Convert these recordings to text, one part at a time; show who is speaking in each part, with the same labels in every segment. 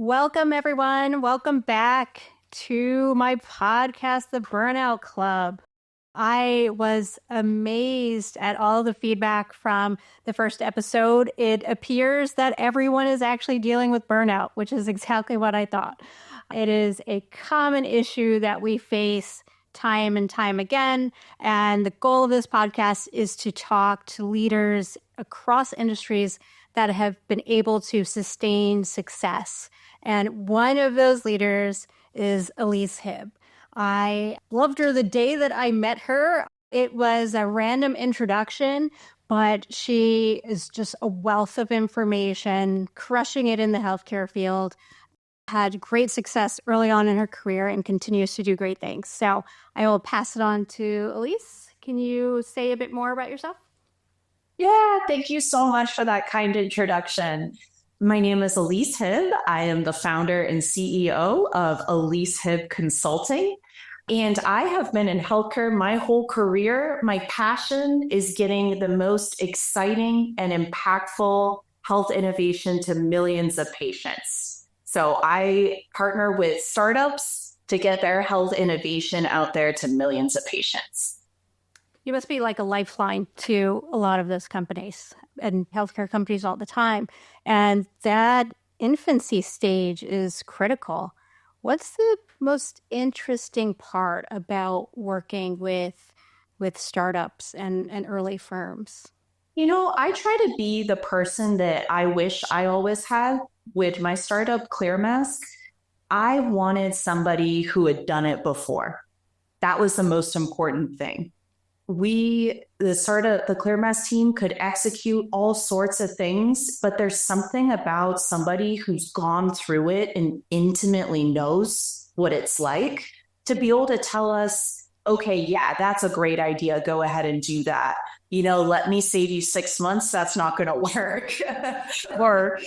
Speaker 1: Welcome, everyone. Welcome back to my podcast, The Burnout Club. I was amazed at all the feedback from the first episode. It appears that everyone is actually dealing with burnout, which is exactly what I thought. It is a common issue that we face time and time again. And the goal of this podcast is to talk to leaders across industries that have been able to sustain success. And one of those leaders is Elyse Heob. I loved her the day that I met her. It was a random introduction, but she is just a wealth of information, crushing it in the healthcare field, had great success early on in her career and continues to do great things. So I will pass it on to Elyse. Can you say a bit more about yourself?
Speaker 2: Yeah, thank you so much for that kind introduction. My name is Elyse Heob. I am the founder and CEO of Elyse Heob Consulting. And I have been in healthcare my whole career. My passion is getting the most exciting and impactful health innovation to millions of patients. So I partner with startups to get their health innovation out there to millions of patients.
Speaker 1: You must be like a lifeline to a lot of those companies and healthcare companies all the time. And that infancy stage is critical. What's the most interesting part about working with startups and early firms?
Speaker 2: I try to be the person that I wish I always had with my startup, ClearMask. I wanted somebody who had done it before. That was the most important thing. The ClearMask team could execute all sorts of things, but there's something about somebody who's gone through it and intimately knows what it's like to be able to tell us, okay, yeah, that's a great idea. Go ahead and do that. Let me save you 6 months. That's not going to work. Or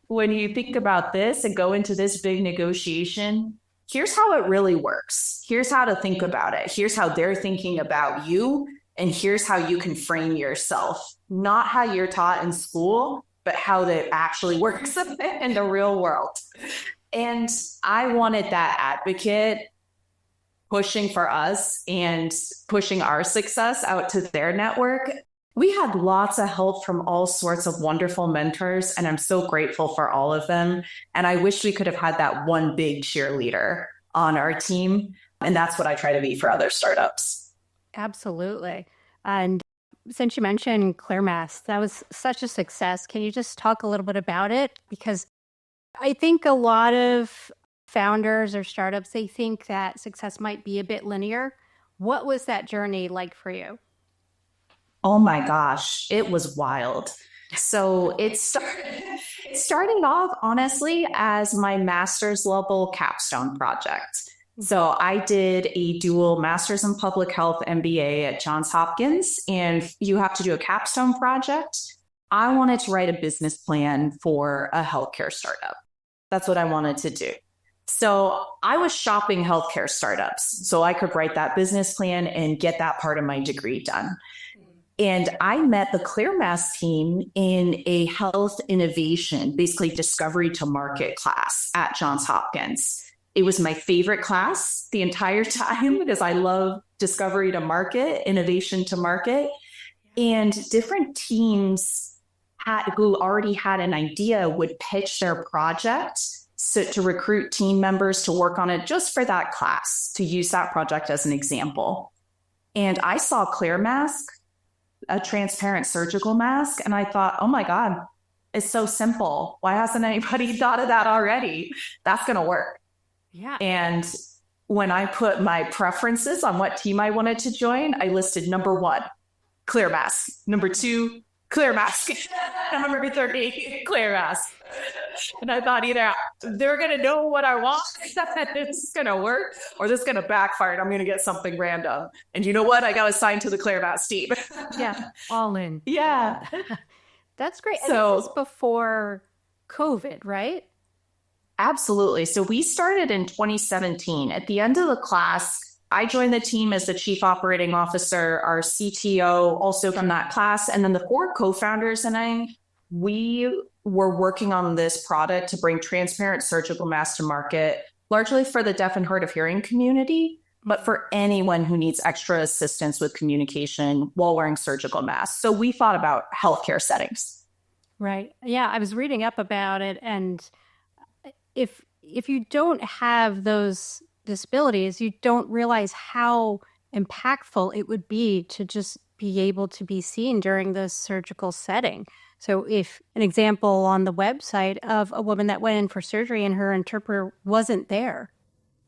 Speaker 2: when you think about this and go into this big negotiation, here's how it really works. Here's how to think about it. Here's how they're thinking about you. And here's how you can frame yourself. Not how you're taught in school, but how that actually works in the real world. And I wanted that advocate pushing for us and pushing our success out to their network. We had lots of help from all sorts of wonderful mentors, and I'm so grateful for all of them. And I wish we could have had that one big cheerleader on our team. And that's what I try to be for other startups.
Speaker 1: Absolutely. And since you mentioned ClearMask, that was such a success. Can you just talk a little bit about it? Because I think a lot of founders or startups, they think that success might be a bit linear. What was that journey like for you?
Speaker 2: Oh my gosh, it was wild. So it started off, honestly, as my master's level capstone project. So I did a dual master's in public health MBA at Johns Hopkins, and you have to do a capstone project. I wanted to write a business plan for a healthcare startup. That's what I wanted to do. So I was shopping healthcare startups so I could write that business plan and get that part of my degree done. And I met the ClearMask team in a health innovation, basically discovery to market class at Johns Hopkins. It was my favorite class the entire time because I love discovery to market, innovation to market. And different teams who already had an idea would pitch their project to recruit team members to work on it just for that class, to use that project as an example. And I saw ClearMask, a transparent surgical mask. And I thought, oh my God, it's so simple. Why hasn't anybody thought of that already? That's going to work.
Speaker 1: Yeah.
Speaker 2: And when I put my preferences on what team I wanted to join, I listed number 1, ClearMask. Number 2, ClearMask. Number 3, ClearMask. And I thought either they're going to know what I want, that this is going to work, or this is going to backfire and I'm going to get something random. And you know what? I got assigned to the ClearMask team.
Speaker 1: Yeah. All in.
Speaker 2: Yeah.
Speaker 1: That's great. And
Speaker 2: So
Speaker 1: this is before COVID, right?
Speaker 2: Absolutely. So we started in 2017. At the end of the class, I joined the team as the chief operating officer, our CTO also from that class. And then the 4 co-founders and I, we we're working on this product to bring transparent surgical masks to market, largely for the deaf and hard of hearing community, but for anyone who needs extra assistance with communication while wearing surgical masks. So we thought about healthcare settings.
Speaker 1: Right. Yeah, I was reading up about it, and if you don't have those disabilities, you don't realize how impactful it would be to just be able to be seen during the surgical setting. So if an example on the website of a woman that went in for surgery and her interpreter wasn't there,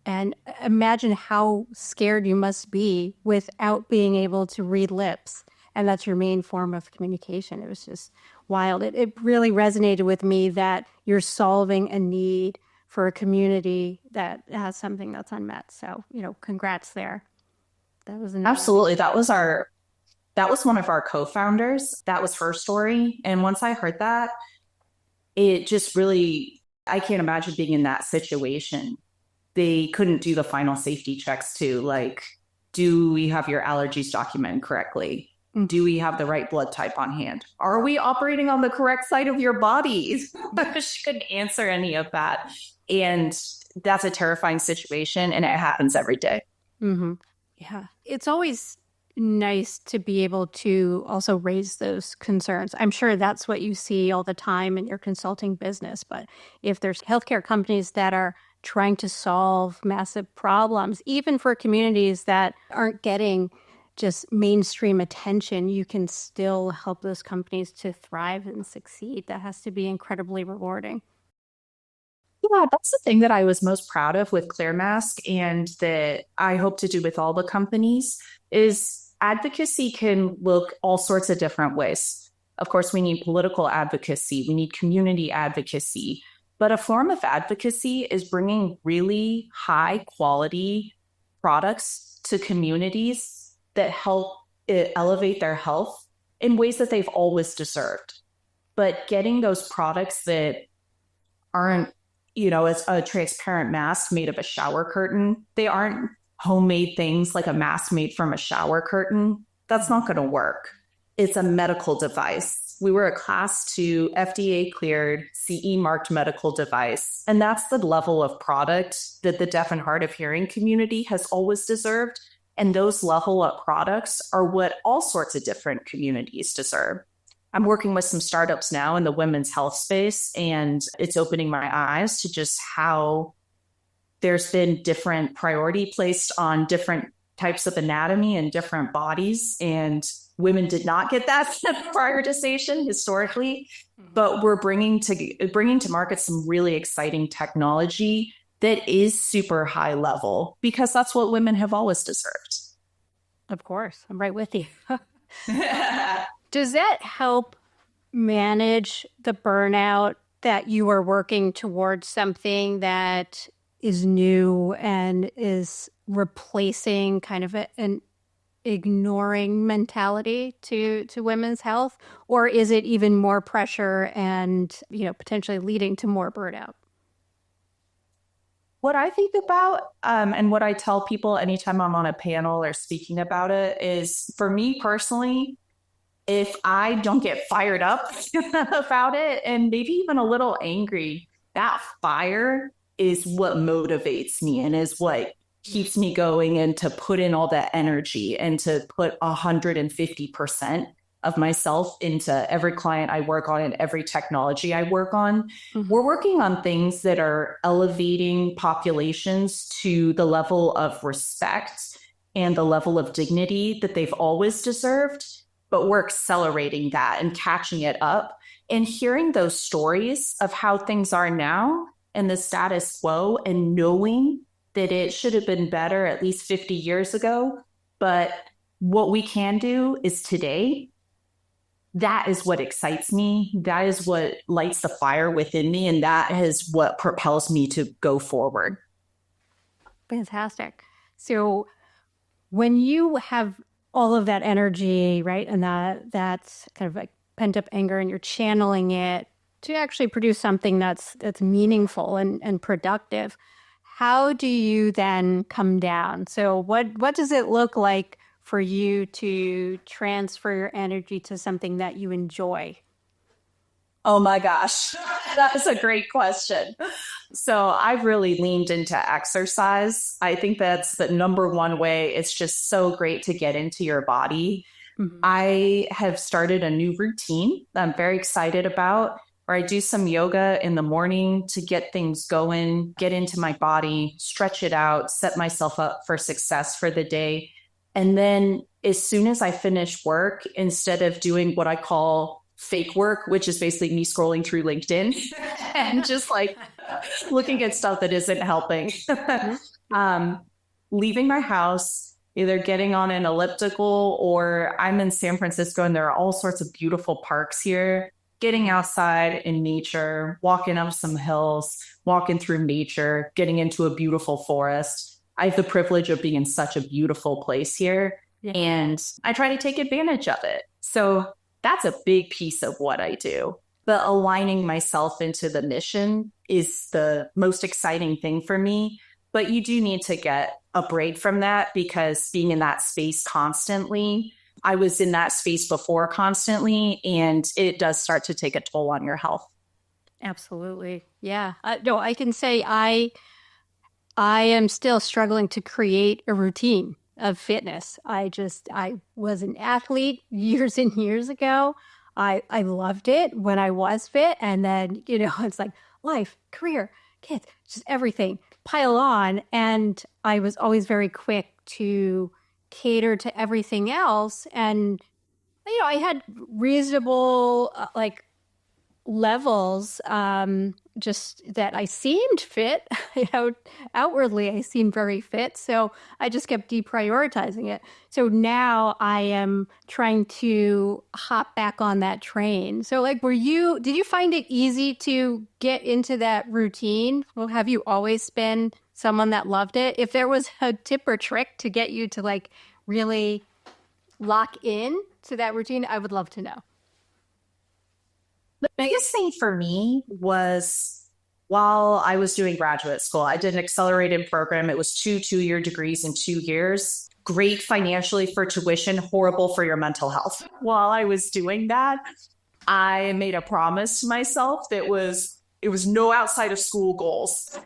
Speaker 1: and imagine how scared you must be without being able to read lips. And that's your main form of communication. It was just wild. It really resonated with me that you're solving a need for a community that has something that's unmet. So, congrats there. That was
Speaker 2: absolutely. That was one of our co-founders. That was her story. And once I heard that, it just really, I can't imagine being in that situation. They couldn't do the final safety checks too. Like, do we have your allergies documented correctly? Do we have the right blood type on hand? Are we operating on the correct side of your body? She couldn't answer any of that. And that's a terrifying situation, and it happens every day.
Speaker 1: Mm-hmm. Yeah. It's always nice to be able to also raise those concerns. I'm sure that's what you see all the time in your consulting business. But if there's healthcare companies that are trying to solve massive problems, even for communities that aren't getting just mainstream attention, you can still help those companies to thrive and succeed. That has to be incredibly rewarding.
Speaker 2: Yeah, that's the thing that I was most proud of with ClearMask, and that I hope to do with all the companies, is advocacy can look all sorts of different ways. Of course, we need political advocacy, we need community advocacy, but a form of advocacy is bringing really high quality products to communities that help elevate their health in ways that they've always deserved. But getting those products that aren't, it's a transparent mask made of a shower curtain. They aren't homemade things like a mask made from a shower curtain. That's not going to work. It's a medical device. We were a class 2 FDA-cleared CE-marked medical device. And that's the level of product that the deaf and hard of hearing community has always deserved. And those level up products are what all sorts of different communities deserve. I'm working with some startups now in the women's health space, and it's opening my eyes to just how there's been different priority placed on different types of anatomy and different bodies. And women did not get that prioritization historically, but we're bringing to market some really exciting technology that is super high level, because that's what women have always deserved.
Speaker 1: Of course. I'm right with you. Does that help manage the burnout that you are working towards something that is new and is replacing kind of an ignoring mentality to women's health? Or is it even more pressure and, potentially leading to more burnout?
Speaker 2: What I think about, and what I tell people anytime I'm on a panel or speaking about it, is for me personally, if I don't get fired up about it and maybe even a little angry, that fire is what motivates me and is what keeps me going, and to put in all that energy and to put 150% of myself into every client I work on and every technology I work on. Mm-hmm. We're working on things that are elevating populations to the level of respect and the level of dignity that they've always deserved, but we're accelerating that and catching it up, and hearing those stories of how things are now and the status quo, and knowing that it should have been better at least 50 years ago, but what we can do is today. That is what excites me. That is what lights the fire within me. And that is what propels me to go forward.
Speaker 1: Fantastic. So when you have all of that energy, right, and that's kind of like pent up anger, and you're channeling it to actually produce something that's meaningful and productive, how do you then come down? So what does it look like for you to transfer your energy to something that you enjoy?
Speaker 2: Oh my gosh, that's a great question. So I've really leaned into exercise. I think that's the number one way. It's just so great to get into your body.
Speaker 1: Mhm.
Speaker 2: I have started a new routine that I'm very excited about, where I do some yoga in the morning to get things going, get into my body, stretch it out, set myself up for success for the day. And then as soon as I finish work, instead of doing what I call fake work, which is basically me scrolling through LinkedIn and just like looking at stuff that isn't helping, leaving my house, either getting on an elliptical, or I'm in San Francisco and there are all sorts of beautiful parks here, getting outside in nature, walking up some hills, walking through nature, getting into a beautiful forest. I have the privilege of being in such a beautiful place here, and I try to take advantage of it. So that's a big piece of what I do. But aligning myself into the mission is the most exciting thing for me. But you do need to get a break from that, because being in that space constantly, I was in that space before constantly, and it does start to take a toll on your health.
Speaker 1: Absolutely. Yeah. No, I can say I am still struggling to create a routine of fitness. I was an athlete years and years ago. I loved it when I was fit. And then, it's like life, career, kids, just everything pile on. And I was always very quick to cater to everything else. And, I had reasonable, levels, just that I seemed fit. Outwardly I seemed very fit, so I just kept deprioritizing it. So now I am trying to hop back on that train. So did you find it easy to get into that routine? Well, have you always been someone that loved it? If there was a tip or trick to get you to really lock in to that routine, I would love to know.
Speaker 2: The biggest thing for me was, while I was doing graduate school, I did an accelerated program. It was two-year degrees in 2 years. Great financially for tuition, horrible for your mental health. While I was doing that, I made a promise to myself that it was no outside of school goals.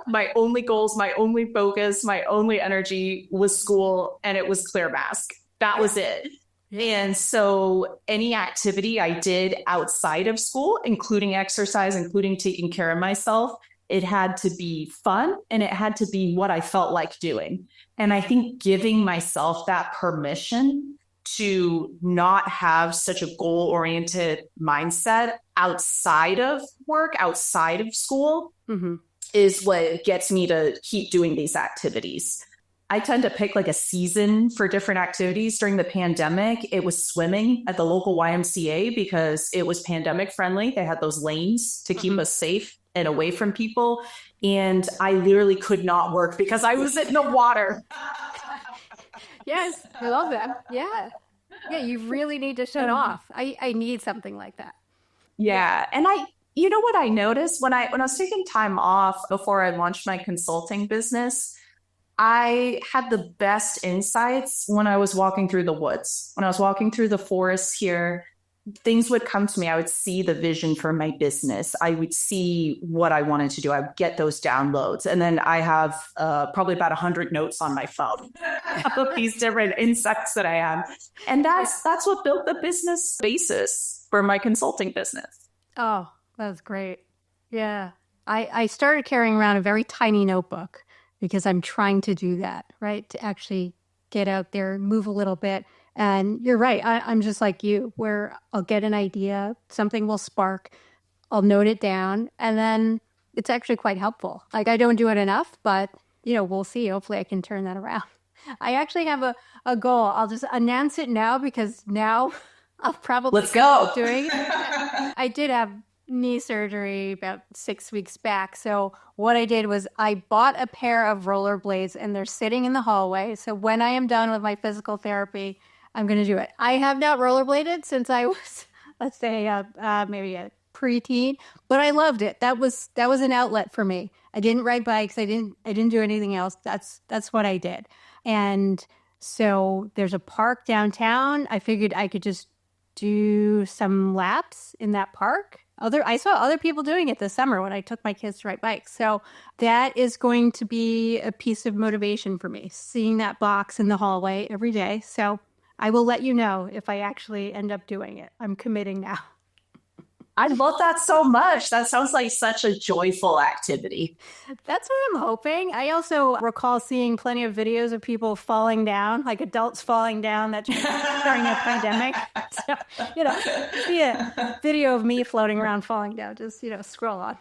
Speaker 2: My only goals, my only focus, my only energy was school, and it was ClearMask. That was it. And so any activity I did outside of school, including exercise, including taking care of myself, it had to be fun, and it had to be what I felt like doing. And I think giving myself that permission to not have such a goal-oriented mindset outside of work, outside of school, is what gets me to keep doing these activities. I tend to pick a season for different activities. During the pandemic, it was swimming at the local YMCA because it was pandemic friendly. They had those lanes to keep us safe and away from people. And I literally could not work because I was in the water.
Speaker 1: Yes, I love that. Yeah. Yeah, you really need to shut off. I need something like that.
Speaker 2: Yeah. And you know what I noticed when I was taking time off before I launched my consulting business, I had the best insights when I was walking through the woods. When I was walking through the forest here, things would come to me. I would see the vision for my business. I would see what I wanted to do. I would get those downloads. And then I have probably about 100 notes on my phone of these different insights that I have. And that's what built the business basis for my consulting business.
Speaker 1: Oh, that's great. Yeah. I started carrying around a very tiny notebook because I'm trying to do that, right? To actually get out there, move a little bit. And you're right. I'm just like you, where I'll get an idea, something will spark, I'll note it down, and then it's actually quite helpful. I don't do it enough, but we'll see. Hopefully I can turn that around. I actually have a goal. I'll just announce it now, because now I'll probably
Speaker 2: Let's go.
Speaker 1: Doing it. I did have knee surgery about 6 weeks back. So what I did was I bought a pair of rollerblades, and they're sitting in the hallway. So when I am done with my physical therapy, I'm going to do it. I have not rollerbladed since I was, let's say, maybe a preteen, but I loved it. That was an outlet for me. I didn't ride bikes. I didn't do anything else. That's what I did. And so there's a park downtown. I figured I could just do some laps in that park. I saw other people doing it this summer when I took my kids to ride bikes. So that is going to be a piece of motivation for me, seeing that box in the hallway every day. So I will let you know if I actually end up doing it. I'm committing now.
Speaker 2: I love that so much. That sounds like such a joyful activity.
Speaker 1: That's what I'm hoping. I also recall seeing plenty of videos of people falling down, like adults falling down that during a pandemic. So, see a video of me floating around falling down. Just, scroll on.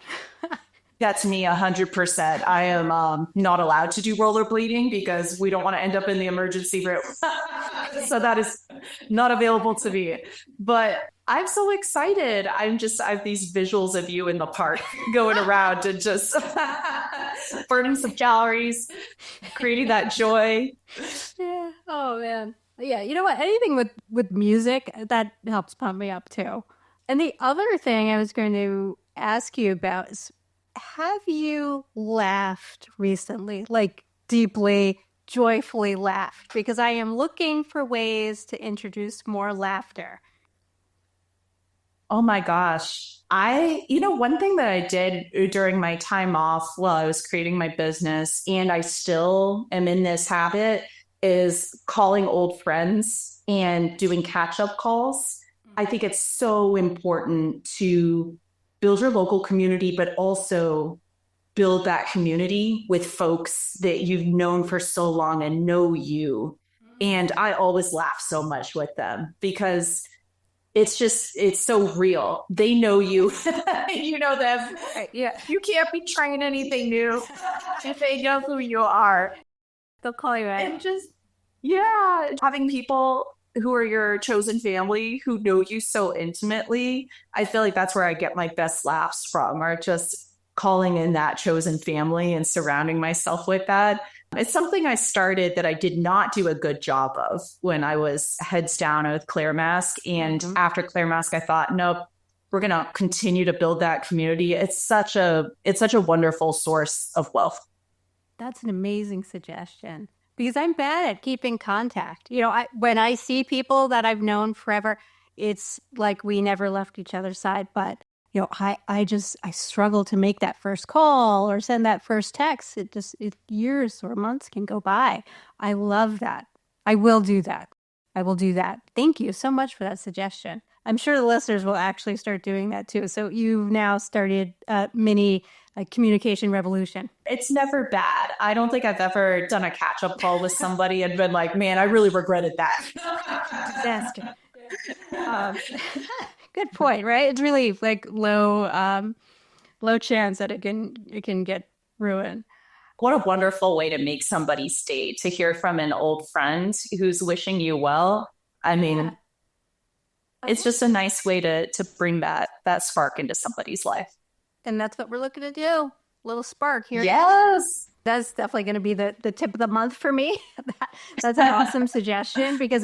Speaker 2: That's me 100%. I am not allowed to do rollerblading because we don't want to end up in the emergency room. So that is not available to me. But I'm so excited. I have these visuals of you in the park going around and just burning some calories, creating that joy.
Speaker 1: Yeah. Oh, man. Yeah. You know what? Anything with music, that helps pump me up too. And the other thing I was going to ask you about is, have you laughed recently? Like deeply, joyfully laughed? Because I am looking for ways to introduce more laughter.
Speaker 2: Oh my gosh. One thing that I did during my time off while I was creating my business, and I still am in this habit, is calling old friends and doing catch-up calls. I think it's so important to build your local community, but also build that community with folks that you've known for so long and know you. And I always laugh so much with them because it's so real. They know you. You know them.
Speaker 1: Yeah.
Speaker 2: You can't be trying anything new if they know who you are.
Speaker 1: They'll call you out.
Speaker 2: And having people who are your chosen family who know you so intimately, I feel like that's where I get my best laughs from, are just calling in that chosen family and surrounding myself with that. It's something I started that I did not do a good job of when I was heads down with ClearMask. And after ClearMask, I thought, nope, we're going to continue to build that community. It's such a wonderful source of wealth.
Speaker 1: That's an amazing suggestion. Because I'm bad at keeping contact. When I see people that I've known forever, it's like we never left each other's side. But, I struggle to make that first call or send that first text. Years or months can go by. I love that. I will do that. Thank you so much for that suggestion. I'm sure the listeners will actually start doing that too. So you've now started a mini communication revolution.
Speaker 2: It's never bad. I don't think I've ever done a catch-up call with somebody and been like, man, I really regretted that.
Speaker 1: Good point, right? It's really like low chance that it can get ruined.
Speaker 2: What a wonderful way to make somebody stay, to hear from an old friend who's wishing you well. I mean, it's just a nice way to bring that spark into somebody's life.
Speaker 1: And that's what we're looking to do. A little spark here.
Speaker 2: Yes.
Speaker 1: That's definitely going to be the tip of the month for me. That's an awesome suggestion because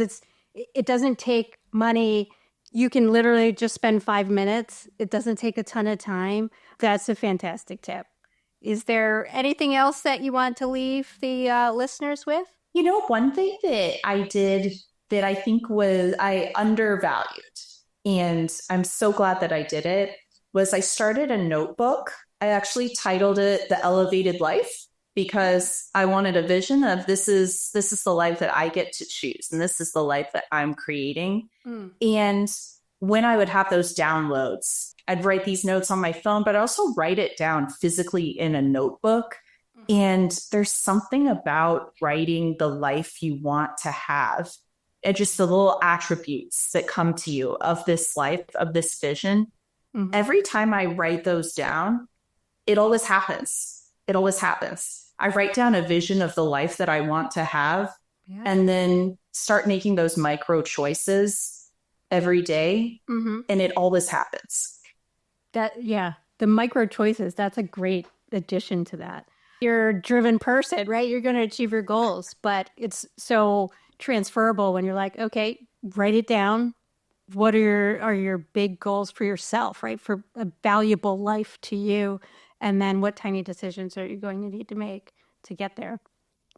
Speaker 1: it doesn't take money. You can literally just spend 5 minutes. It doesn't take a ton of time. That's a fantastic tip. Is there anything else that you want to leave the listeners with?
Speaker 2: One thing that I did that I think I undervalued, and I'm so glad that I did it, was I started a notebook. I actually titled it The Elevated Life because I wanted a vision of this is the life that I get to choose. And this is the life that I'm creating. And when I would have those downloads, I'd write these notes on my phone, but I also write it down physically in a notebook. And there's something about writing the life you want to have and just the little attributes that come to you of this life, of this vision. Every time I write those down, it always happens. I write down a vision of the life that I want to have and then start making those micro choices every day. And it always happens.
Speaker 1: The micro choices, that's a great addition to that. You're a driven person, right? You're going to achieve your goals, but it's so transferable when you're like, okay, write it down. What are your big goals for yourself, right? For a valuable life to you. And then what tiny decisions are you going to need to make to get there?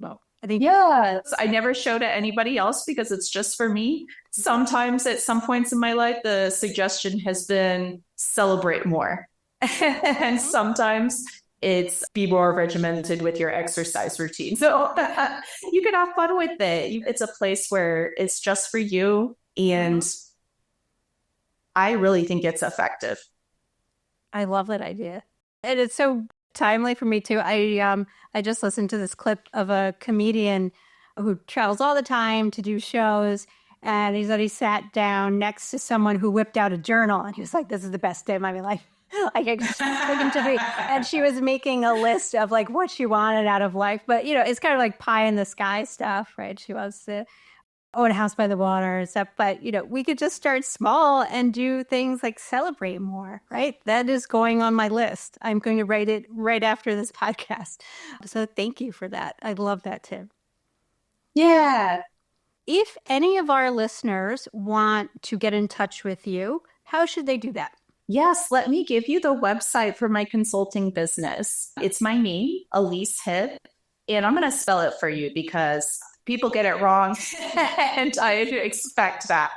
Speaker 1: Well, I think,
Speaker 2: yeah, I never showed it anybody else because it's just for me. Sometimes at some points in my life, the suggestion has been celebrate more. And sometimes it's be more regimented with your exercise routine. So you can have fun with it. It's a place where it's just for you. And I really think it's effective.
Speaker 1: I love that idea. And it's so timely for me too. I just listened to this clip of a comedian who travels all the time to do shows. And he said he sat down next to someone who whipped out a journal. And he was like, this is the best day of my life. Like, and she was making a list of like what she wanted out of life. But, it's kind of like pie in the sky stuff, right? She wants to own a house by the water and stuff. But, we could just start small and do things like celebrate more, right? That is going on my list. I'm going to write it right after this podcast. So thank you for that. I love that tip.
Speaker 2: Yeah.
Speaker 1: If any of our listeners want to get in touch with you, how should they do that?
Speaker 2: Yes, let me give you the website for my consulting business. It's my name, Elyse Heob, and I'm going to spell it for you because people get it wrong, and I expect that.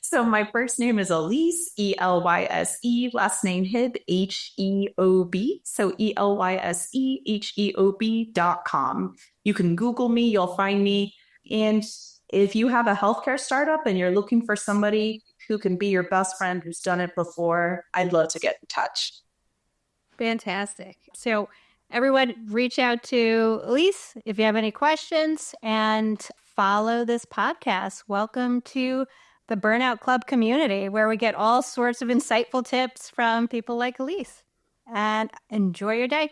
Speaker 2: So my first name is Elyse, Elyse, last name Heob, Heob, so ElyseHeob.com. You can Google me, you'll find me, and if you have a healthcare startup and you're looking for somebody who can be your best friend who's done it before, I'd love to get in touch.
Speaker 1: Fantastic. So everyone reach out to Elyse if you have any questions and follow this podcast. Welcome to the Burnout Club community where we get all sorts of insightful tips from people like Elyse. And enjoy your day.